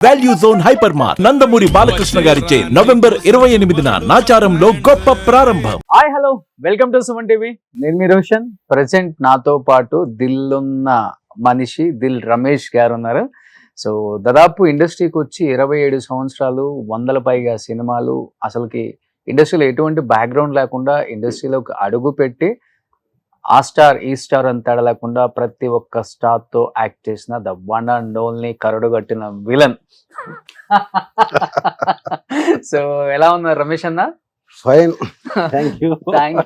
Value zone hyper mart Nandamuri Balakrishna గారిచే November 28న నాచారంలో గొప్ప ప్రారంభం. Hi hello welcome to Suman TV. నేను మీ రోషన్. ప్రెసెంట్ నాతో పాటు దిల్ మనిషి రమేష్ గారు ఉన్నారు. సో దాదాపు ఇండస్ట్రీకి వచ్చి 27 సంవత్సరాలు, 100 పైగా సినిమాలు, అసలుకి ఇండస్ట్రీలో ఎటువంటి బ్యాక్గ్రౌండ్ లేకుండా ఇండస్ట్రీలోకి అడుగు పెట్టి ఆ స్టార్ ఈ స్టార్ అని తేడా లేకుండా ప్రతి ఒక్క స్టార్ తో యాక్ట్ చేసిన ద వన్ అండ్ ఓన్లీ కరడుగట్టిన విలన్. సో ఎలా ఉన్నారు రమేష్ అన్న? ఫైన్, థ్యాంక్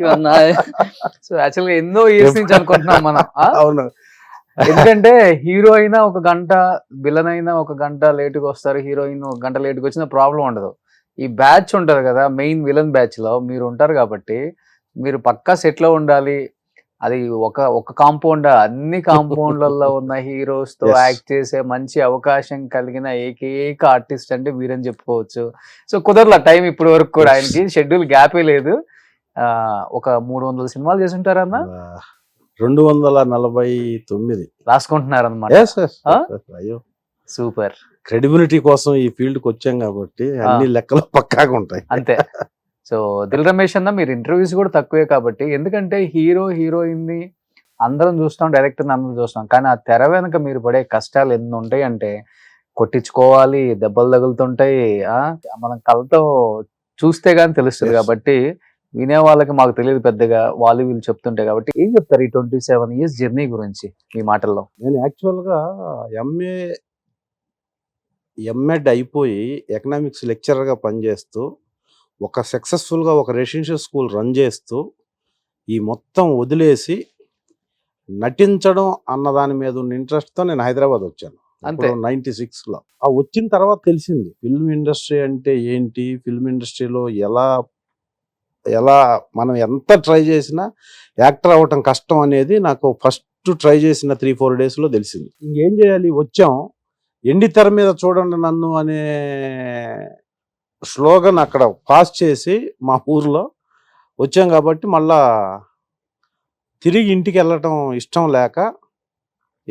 యూ అన్న. సో యాక్చువల్గా ఎన్నో ఇయర్స్ నుంచి అనుకుంటున్నాం మనం. అవును, ఎందుకంటే హీరో అయినా ఒక గంట, విలన్ అయినా ఒక గంట లేటుగా వస్తారు, హీరోయిన్ ఒక గంట లేటుగా వచ్చిన ప్రాబ్లం ఉండదు. ఈ బ్యాచ్ ఉంటది కదా, మెయిన్ విలన్ బ్యాచ్ లో మీరు ఉంటారు కాబట్టి మీరు పక్కా సెట్ లో ఉండాలి. అది ఒక కాంపౌండ్, అన్ని కాంపౌండ్లలో ఉన్న హీరోస్ తో యాక్ట్ చేసే మంచి అవకాశం కలిగిన ఏకైక ఆర్టిస్ట్ అంటే మీరని చెప్పుకోవచ్చు. సో కుదరలా టైం ఇప్పటి వరకు కూడా, ఆయనకి షెడ్యూల్ గ్యాపే లేదు. ఒక 300 సినిమాలు చేసి ఉంటారన్నా? 249 రాసుకుంటున్నారన్నమాట. అయ్యో సూపర్. క్రెడిబిలిటీ కోసం ఈ ఫీల్డ్ కి వచ్చాం కాబట్టి అన్ని లెక్కలు పక్కాగా ఉంటాయి. అంతే. సో దిల్ రమేష్ అన్న, మీరు ఇంటర్వ్యూస్ కూడా తక్కువే కాబట్టి, ఎందుకంటే హీరో హీరోయిన్ ని అందరం చూస్తాం, డైరెక్టర్ అందరం చూస్తాం, కానీ ఆ తెర వెనక మీరు పడే కష్టాలు ఎన్ని ఉంటాయి అంటే, కొట్టించుకోవాలి, దెబ్బలు తగులుతుంటాయి, మనం కళ్ళతో చూస్తే గానీ తెలుస్తుంది. కాబట్టి వినే వాళ్ళకి మాకు తెలియదు పెద్దగా, వాళ్ళు వీళ్ళు చెప్తుంటాయి. కాబట్టి ఏం చెప్తారు ఈ 27 years జర్నీ గురించి మీ మాటల్లో? నేను యాక్చువల్ గా ఎంఎడ్ అయిపోయి ఎకనామిక్స్ లెక్చరర్ గా పనిచేస్తూ ఒక సక్సెస్ఫుల్గా ఒక రెసిడెన్షియల్ స్కూల్ రన్ చేస్తూ ఈ మొత్తం వదిలేసి నటించడం అన్న దాని మీద ఉన్న ఇంట్రెస్ట్తో నేను హైదరాబాద్ వచ్చాను. అంతే 96లో. ఆ వచ్చిన తర్వాత తెలిసింది ఫిల్మ్ ఇండస్ట్రీ అంటే ఏంటి, ఫిల్మ్ ఇండస్ట్రీలో ఎలా మనం ఎంత ట్రై చేసినా యాక్టర్ అవ్వటం కష్టం అనేది నాకు ఫస్ట్ ట్రై చేసిన 3-4 డేస్లో తెలిసింది. ఇంకేం చేయాలి, వచ్చాం, ఎండి తెర మీద చూడండి నన్ను అనే స్లోగన్ అక్కడ పాస్ చేసి మా ఊర్లో వచ్చాం. కాబట్టి మళ్ళా తిరిగి ఇంటికి వెళ్ళటం ఇష్టం లేక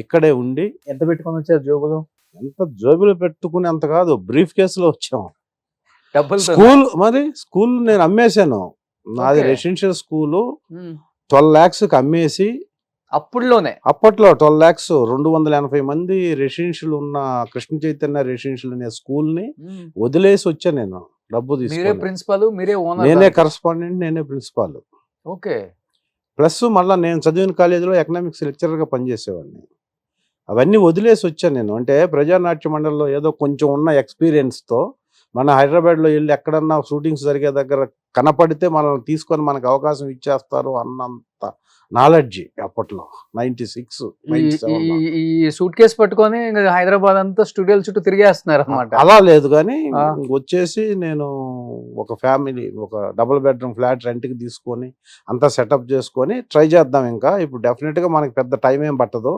ఇక్కడే ఉండి. ఎంత పెట్టుకొని వచ్చారు జోబులు? ఎంత జోబులు పెట్టుకుని అంత కాదు, బ్రీఫ్ కేసులో వచ్చాం. డబ్బులు స్కూల్ నేను అమ్మేశాను. నాది రెసిడెన్షియల్ స్కూలు 12 lakhsకి అమ్మేసి, అప్పట్లో 12 lakhs 280 మంది రెసిడెన్షియల్ ఉన్న కృష్ణ చైతన్య రెసిడెన్షియల్ అనే స్కూల్ ని వదిలేసి వచ్చా. నేను డబ్బు తీసుకుని, నేనే కరస్పాండెంట్, నేనే ప్రిన్సిపాల్. ఓకే. ప్లస్ మళ్ళీ నేను చదివిన కాలేజీలో ఎకనామిక్స్ లెక్చరర్ గా పనిచేసేవాడిని. అవన్నీ వదిలేసి వచ్చాను నేను. అంటే ప్రజానాట్య మండలిలో ఏదో కొంచెం ఉన్న ఎక్స్పీరియన్స్ తో మన హైదరాబాద్లో వెళ్ళి ఎక్కడన్నా షూటింగ్స్ జరిగే దగ్గర కనపడితే మనల్ని తీసుకొని మనకు అవకాశం ఇచ్చేస్తారు అన్నంత నాలెడ్జ్ అప్పట్లో. 96, 97. ఈ సూట్ కేసు పట్టుకొని హైదరాబాద్ అంతా స్టూడియోల చుట్టూ తిరిగేస్తున్నారు అన్నమాట. అలా లేదు కానీ వచ్చేసి నేను ఒక ఫ్యామిలీ, ఒక డబుల్ బెడ్రూమ్ ఫ్లాట్ రెంట్కి తీసుకొని అంతా సెటప్ చేసుకొని ట్రై చేద్దాం. ఇంకా ఇప్పుడు డెఫినెట్గా మనకి పెద్ద టైం ఏం పట్టదు,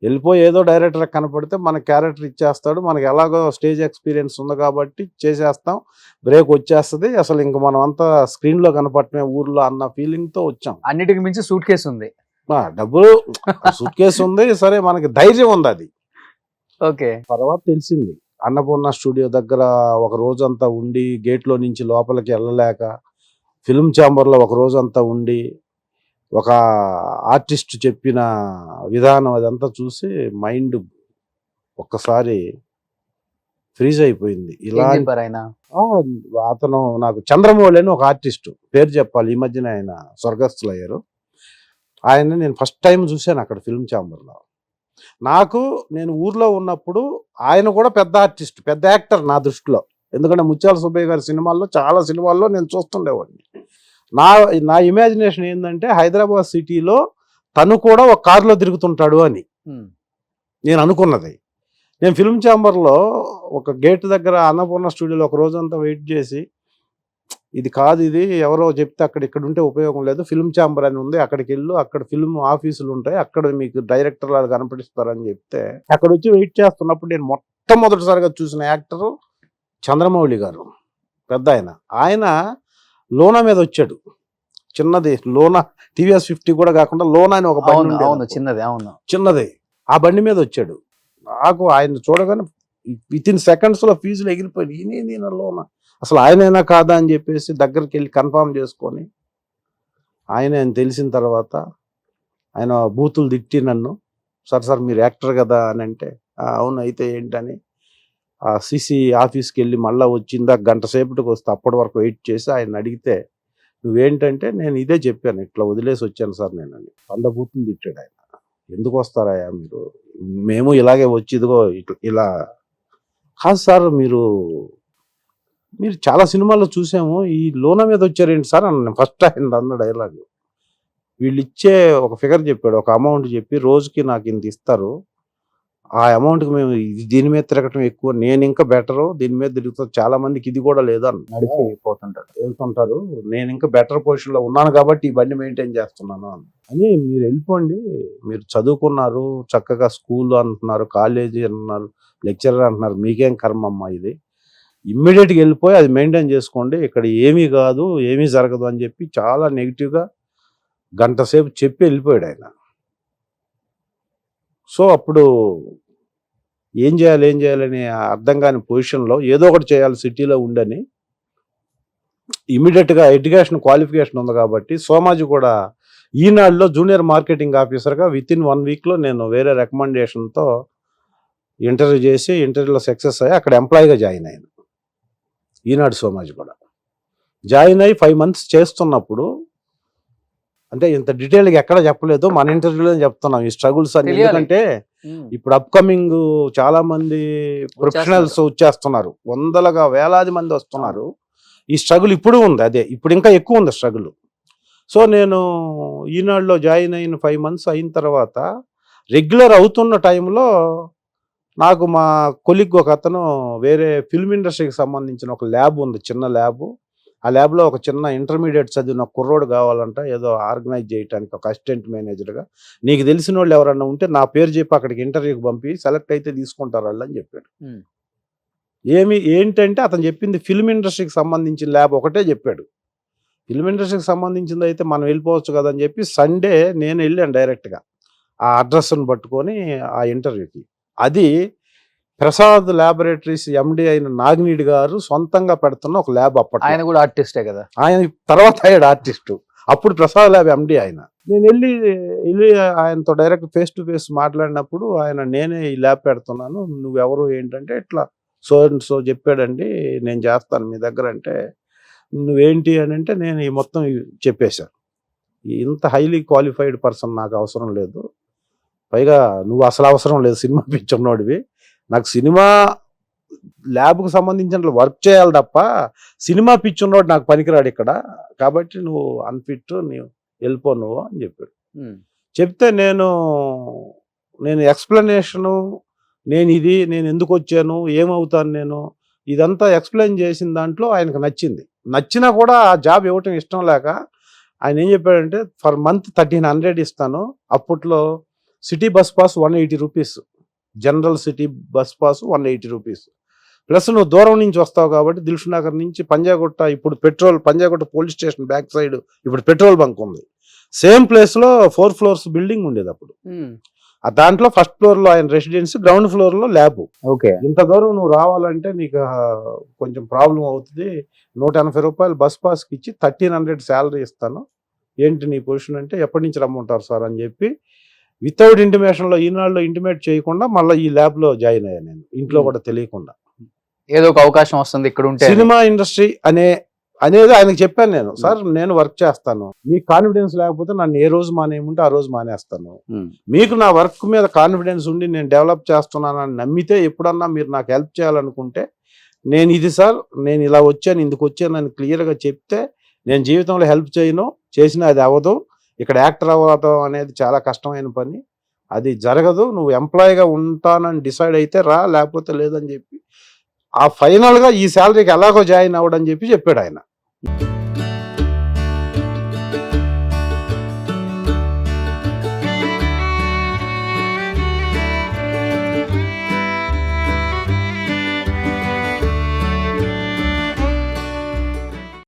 వెళ్ళిపోయి ఏదో డైరెక్టర్ కనపడితే మన క్యారెక్టర్ ఇచ్చేస్తాడు, మనకి ఎలాగో స్టేజ్ ఎక్స్పీరియన్స్ ఉంది కాబట్టి చేసేస్తాం, బ్రేక్ వచ్చేస్తుంది, అసలు ఇంక మనం అంతా స్క్రీన్లో కనపడటమే ఊర్లో అన్న ఫీలింగ్తో వచ్చాం. అన్నిటికి మించి సూట్ కేసు ఉంది, డబ్బులు సూట్ కేసు ఉంది, సరే మనకి ధైర్యం ఉంది అది. ఓకే. తర్వాత తెలిసింది అన్నపూర్ణ స్టూడియో దగ్గర ఒక రోజంతా ఉండి, గేట్లో నుంచి లోపలికి వెళ్ళలేక ఫిల్మ్ ఛాంబర్లో ఒక రోజంతా ఉండి, ఒక ఆర్టిస్ట్ చెప్పిన విధానం అదంతా చూసి మైండ్ ఒక్కసారి ఫ్రీజ్ అయిపోయింది. ఇలా అతను నాకు చంద్రమౌళి అని ఒక ఆర్టిస్ట్, పేరు చెప్పాలి, ఈ మధ్యన ఆయన స్వర్గస్థులు అయ్యారు. ఆయన నేను ఫస్ట్ టైం చూశాను అక్కడ ఫిల్మ్ ఛాంబర్లో. నేను ఊర్లో ఉన్నప్పుడు ఆయన కూడా పెద్ద ఆర్టిస్ట్, పెద్ద యాక్టర్ నా దృష్టిలో. ఎందుకంటే ముత్యాల సుబ్బయ్య గారి సినిమాల్లో, చాలా సినిమాల్లో నేను చూస్తుండేవాడిని. నా ఇమాజినేషన్ ఏంటంటే హైదరాబాద్ సిటీలో తను కూడా ఒక కారులో తిరుగుతుంటాడు అని నేను అనుకున్నది. నేను ఫిల్మ్ ఛాంబర్లో ఒక గేట్ దగ్గర అన్నపూర్ణ స్టూడియోలో ఒక రోజంతా వెయిట్ చేసి, ఇది కాదు, ఇది ఎవరో చెప్తే ఇక్కడ ఉంటే ఉపయోగం లేదు, ఫిల్మ్ ఛాంబర్ అని ఉంది, అక్కడికి వెళ్ళు, అక్కడ ఫిల్మ్ ఆఫీసులు ఉంటాయి, అక్కడ మీకు డైరెక్టర్ లాగా కనపడిస్తారని చెప్తే అక్కడ వచ్చి వెయిట్ చేస్తున్నప్పుడు నేను మొట్టమొదటిసారిగా చూసిన యాక్టరు చంద్రమౌళి గారు, పెద్ద ఆయన లోనా మీద వచ్చాడు. చిన్నది లోనా, టీవీఎస్ 50 కూడా కాకుండా లోనా అని ఒక బండి, చిన్నది. ఆ బండి మీద వచ్చాడు. నాకు ఆయన చూడగానే విత్ ఇన్ సెకండ్స్లో ఫీజులు ఎగిరిపోయి ఈయనేంది లోన అసలు ఆయనైనా కాదా అని చెప్పేసి దగ్గరికి వెళ్ళి కన్ఫర్మ్ చేసుకొని ఆయన తెలిసిన తర్వాత ఆయన బూతులు తిట్టి నన్ను, సార్ మీరు యాక్టర్ కదా అని అంటే, అవును అయితే ఏంటని ఆ సిసి ఆఫీస్కి వెళ్ళి మళ్ళీ వచ్చిందా గంట సేపటికి వస్తే అప్పటి వరకు వెయిట్ చేసి ఆయన అడిగితే, నువ్వేంటంటే నేను ఇదే చెప్పాను, ఇట్లా వదిలేసి వచ్చాను సార్ నేను అని. బూతులు తిట్టాడు ఆయన. ఎందుకు వస్తారాయా మీరు, మేము ఇలాగే వచ్చి ఇదిగో ఇలా కాదు సార్, మీరు చాలా సినిమాల్లో చూసాము, ఈ లోన మీద వచ్చారేంటి సార్ అన్న ఫస్ట్ ఆయన అన్న డైలాగ్. వీళ్ళు ఇచ్చే ఒక ఫిగర్ చెప్పాడు, ఒక అమౌంట్ చెప్పి రోజుకి నాకు ఇంత ఇస్తారు, ఆ అమౌంట్కి మేము దీని మీద తిరగటం ఎక్కువ, నేను ఇంకా బెటరు దీని మీద తిరుగుతా, చాలా మందికి ఇది కూడా లేదు అని నడిచి వెళ్తుంటారు, నేను ఇంకా బెటర్ పొజిషన్లో ఉన్నాను కాబట్టి ఈ బండి మెయింటైన్ చేస్తున్నాను అని. మీరు వెళ్ళిపోండి, మీరు చదువుకున్నారు చక్కగా, స్కూల్ అంటున్నారు, కాలేజీ అంటున్నారు, లెక్చరర్ అంటున్నారు, మీకేం కర్మమ్మా ఇది, ఇమ్మీడియట్గా వెళ్ళిపోయి అది మెయింటైన్ చేసుకోండి, ఇక్కడ ఏమీ కాదు ఏమీ జరగదు అని చెప్పి చాలా నెగిటివ్గా గంట సేపు చెప్పి వెళ్ళిపోయాడు ఆయన. సో అప్పుడు ఏం చేయాలని అర్థం కాని పొజిషన్లో ఏదో ఒకటి చేయాలి సిటీలో ఉండని, ఇమీడియట్గా ఎడ్యుకేషన్ క్వాలిఫికేషన్ ఉంది కాబట్టి సోమాజీ కూడా ఈనాడులో జూనియర్ మార్కెటింగ్ ఆఫీసర్గా విత్ ఇన్ 1 వీక్లో నేను వేరే రికమెండేషన్తో ఇంటర్వ్యూ చేసి ఇంటర్వ్యూలో సక్సెస్ అయ్యి అక్కడ ఎంప్లాయీగా జాయిన్ అయ్యాను. ఈనాడు సోమాజీ కూడా జాయిన్ అయ్యి 5 months చేస్తున్నప్పుడు, అంటే ఇంత డీటెయిల్గా ఎక్కడ చెప్పలేదు, మన ఇంటర్వ్యూలో చెప్తున్నాం ఈ స్ట్రగుల్స్ అని. ఎందుకంటే ఇప్పుడు అప్కమింగ్ చాలా మంది ప్రొఫెషనల్స్ వచ్చేస్తున్నారు, వందలుగా వేలాది మంది వస్తున్నారు, ఈ స్ట్రగుల్ ఇప్పుడు ఉంది, అదే ఇప్పుడు ఇంకా ఎక్కువ ఉంది స్ట్రగుల్. సో నేను ఈనాడులో జాయిన్ అయిన 5 months అయిన తర్వాత రెగ్యులర్ అవుతున్న టైంలో నాకు మా కొలీగ్ ఒక అతను వేరే ఫిల్మ్ ఇండస్ట్రీకి సంబంధించిన ఒక ల్యాబ్ ఉంది, చిన్న ల్యాబ్, ఆ ల్యాబ్లో ఒక చిన్న ఇంటర్మీడియట్ చదివిన కుర్రోడు కావాలంట ఏదో ఆర్గనైజ్ చేయడానికి, ఒక అసిస్టెంట్ మేనేజర్గా, నీకు తెలిసిన వాళ్ళు ఎవరన్నా ఉంటే నా పేరు చెప్పి అక్కడికి ఇంటర్వ్యూకి పంపి సెలెక్ట్ అయితే తీసుకుంటారు వాళ్ళు అని చెప్పాడు. ఏంటంటే అతను చెప్పింది ఫిల్మ్ ఇండస్ట్రీకి సంబంధించిన ల్యాబ్ ఒకటే చెప్పాడు, ఫిల్మ్ ఇండస్ట్రీకి సంబంధించింది అయితే మనం వెళ్ళిపోవచ్చు కదా అని చెప్పి సండే నేను వెళ్ళాను డైరెక్ట్గా ఆ అడ్రస్ను పట్టుకొని ఆ ఇంటర్వ్యూకి. అది ప్రసాద్ ల్యాబొరేటరీస్ ఎండి అయిన నాగినీడి గారు సొంతంగా పెడుతున్న ఒక ల్యాబ్. అప్పట్లో ఆయన కూడా ఆర్టిస్టే కదా, ఆయన తర్వాత అయ్యాడు ఆర్టిస్టు, అప్పుడు ప్రసాద్ ల్యాబ్ ఎండి ఆయన. నేను వెళ్ళి ఆయనతో డైరెక్ట్ ఫేస్ టు ఫేస్ మాట్లాడినప్పుడు ఆయన, నేనే ఈ ల్యాబ్ పెడుతున్నాను, నువ్వెవరు ఏంటంటే ఇట్లా సో చెప్పాడండి, నేను చేస్తాను మీ దగ్గర అంటే, నువ్వేంటి అని అంటే నేను ఈ మొత్తం చెప్పేశాను, ఇంత హైలీ క్వాలిఫైడ్ పర్సన్ నాకు అవసరం లేదు, పైగా నువ్వు అసలు అవసరం లేదు, సినిమా పిచ్చున్నోడివి, నాకు సినిమా ల్యాబ్కు సంబంధించిన వర్క్ చేయాలి తప్ప సినిమా పిచ్చున్నోడు నాకు పనికిరాడు ఇక్కడ, కాబట్టి నువ్వు అన్ఫిట్, నువ్వు వెళ్ళిపో నువ్వు అని చెప్పాడు. చెప్తే నేను ఎక్స్ప్లెనేషను, నేను ఎందుకు వచ్చాను, ఏమవుతాను నేను, ఇదంతా ఎక్స్ప్లెయిన్ చేసిన దాంట్లో ఆయనకు నచ్చినా కూడా ఆ జాబ్ ఇవ్వటం ఇష్టం లేక ఆయన ఏం చెప్పాడంటే, ఫర్ మంత్ 1300 ఇస్తాను, అప్పట్లో city bus pass 180 rupees, general city bus pass 180 rupees, plus నువ్వు దూరం నుంచి వస్తావు కాబట్టి దిల్షునగర్ నుంచి పంజాగుట్ట, ఇప్పుడు Panjagutta police station back side ఇప్పుడు పెట్రోల్ బంక్ ఉంది, సేమ్ ప్లేస్లో 4 floors బిల్డింగ్ ఉండేది అప్పుడు. ఆ దాంట్లో ఫస్ట్ ఫ్లోర్లో ఆయన రెసిడెన్సీ, గ్రౌండ్ ఫ్లోర్లో ల్యాబ్. ఓకే, ఇంత దూరం నువ్వు రావాలంటే నీకు కొంచెం ప్రాబ్లం అవుతుంది, 180 రూపాయలు బస్ పాస్కి ఇచ్చి 1300 శాలరీ ఇస్తాను, ఏంటి నీ పొజిషన్ అంటే, ఎప్పటి నుంచి రమ్మంటారు సార్ అని చెప్పి వితౌట్ ఇంటిమేషన్లో ఈనాడులో ఇంటిమేట్ చేయకుండా మళ్ళీ ఈ ల్యాబ్లో జాయిన్ అయ్యాను నేను, ఇంట్లో కూడా తెలియకుండా. ఏదో ఒక అవకాశం వస్తుంది ఇక్కడ ఉంటే, సినిమా ఇండస్ట్రీ అనేది ఆయనకు చెప్పాను నేను, సార్ నేను వర్క్ చేస్తాను, మీకు కాన్ఫిడెన్స్ లేకపోతే నన్ను ఏ రోజు మానేయమంటే ఆ రోజు మానేస్తాను, మీకు నా వర్క్ మీద కాన్ఫిడెన్స్ ఉండి నేను డెవలప్ చేస్తున్నానని నమ్మితే ఎప్పుడన్నా మీరు నాకు హెల్ప్ చేయాలనుకుంటే, నేను ఇది సార్ నేను ఇలా వచ్చాను ఇందుకు వచ్చాను అని క్లియర్గా చెప్తే, నేను జీవితంలో హెల్ప్ చేయను, చేసినా అది అవ్వదు, ఇక్కడ యాక్టర్ అవ్వడం అనేది చాలా కష్టమైన పని, అది జరగదు, నువ్వు ఎంప్లాయీగా ఉంటానని డిసైడ్ అయితే రా, లేకపోతే లేదని చెప్పి ఆ ఫైనల్గా ఈ శాలరీకి ఎలాగో జాయిన్ అవ్వడని చెప్పి చెప్పాడు ఆయన.